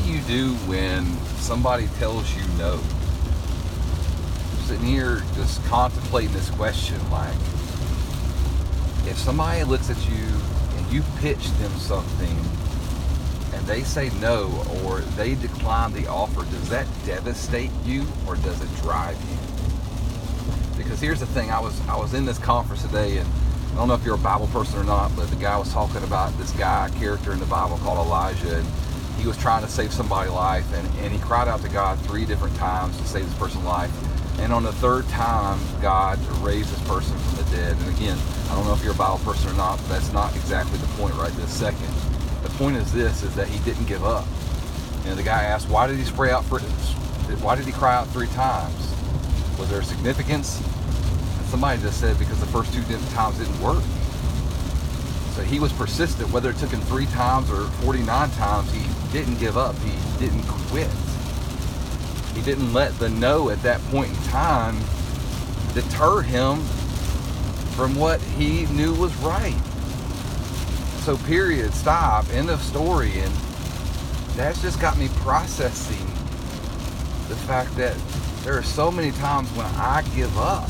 you do when somebody tells you no? I'm sitting here just contemplating this question, like, if somebody looks at you and you pitch them something and they say no, or they decline the offer, does that devastate you or does it drive you? Because here's the thing, I was in this conference today, and I don't know if you're a Bible person or not, but the guy was talking about this guy, a character in the Bible called Elijah, and he was trying to save somebody's life, and he cried out to God 3 different times to save this person's life. And on the 3rd time, God raised this person from the dead. And again, I don't know if you're a Bible person or not, but that's not exactly the point right this second. The point is this, is that he didn't give up. And the guy asked, why did he why did he cry out 3 times? Was there significance? And somebody just said, because the first 2 times didn't work. So he was persistent. Whether it took him 3 times or 49 times, he didn't give up. He didn't quit. He didn't let the no at that point in time deter him from what he knew was right. So period, stop, end of story. And that's just got me processing the fact that there are so many times when I give up,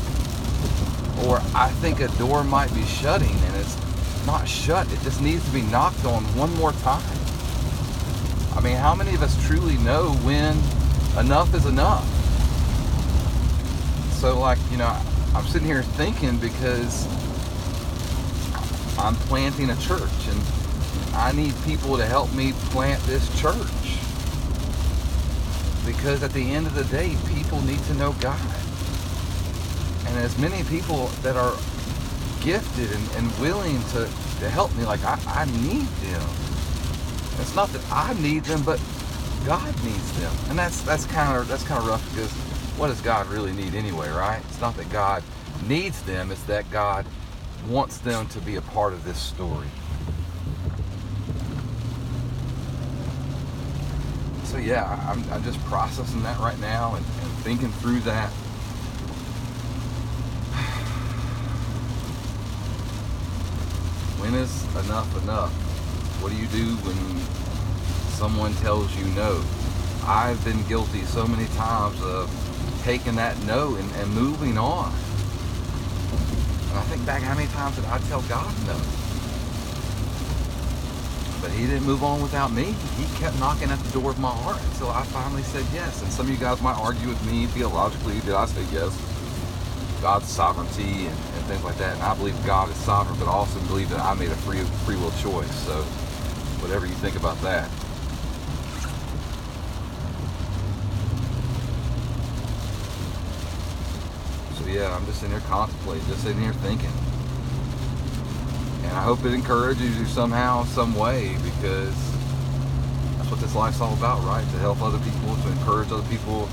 or I think a door might be shutting and it's not shut. It just needs to be knocked on one more time. I mean, how many of us truly know when enough is enough? So, like, you know, I'm sitting here thinking, because I'm planting a church and I need people to help me plant this church, because at the end of the day, people need to know God. And as many people that are gifted and willing to help me, like, I need them. It's not that I need them, but God needs them. And that's kind of rough, because what does God really need anyway, right? It's not that God needs them, it's that God wants them to be a part of this story. So yeah, I'm just processing that right now and thinking through that. When is enough enough? What do you do when someone tells you no? I've been guilty so many times of taking that no and moving on. And I think back, how many times did I tell God no? But he didn't move on without me. He kept knocking at the door of my heart until I finally said yes. And some of you guys might argue with me theologically, did I say yes? God's sovereignty and things like that. And I believe God is sovereign, but I also believe that I made a free will choice. So whatever you think about that. So yeah, I'm just sitting here contemplating, just sitting here thinking. And I hope it encourages you somehow, some way, because that's what this life's all about, right? To help other people, to encourage other people,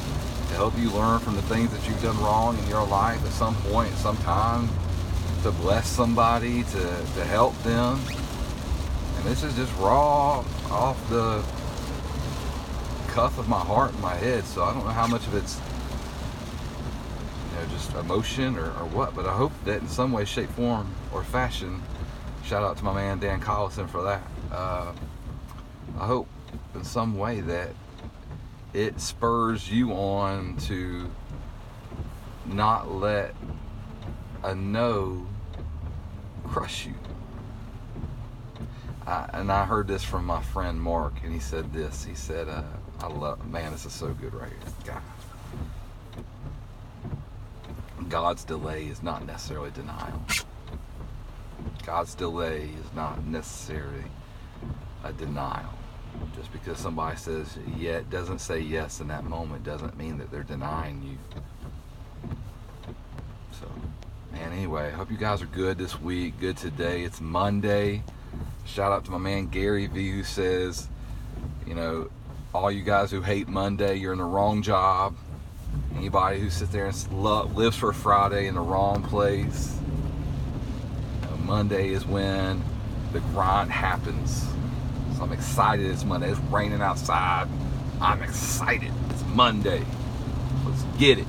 to help you learn from the things that you've done wrong in your life at some point, at some time, to bless somebody, to help them. And this is just raw off the cuff of my heart and my head, so I don't know how much of it's, you know, just emotion or what, but I hope that in some way, shape, form, or fashion, shout out to my man Dan Collison for that, I hope in some way that it spurs you on to not let a no crush you. And I heard this from my friend Mark, and he said this. He said, man, this is so good right here. God. God's delay is not necessarily denial. God's delay is not necessarily a denial. Just because somebody says doesn't say yes in that moment doesn't mean that they're denying you. So, man, anyway, I hope you guys are good this week, good today. It's Monday. Shout out to my man Gary V, who says, you know, all you guys who hate Monday, you're in the wrong job. Anybody who sits there and lives for Friday in the wrong place. You know, Monday is when the grind happens. So I'm excited it's Monday. It's raining outside. I'm excited. It's Monday. Let's get it.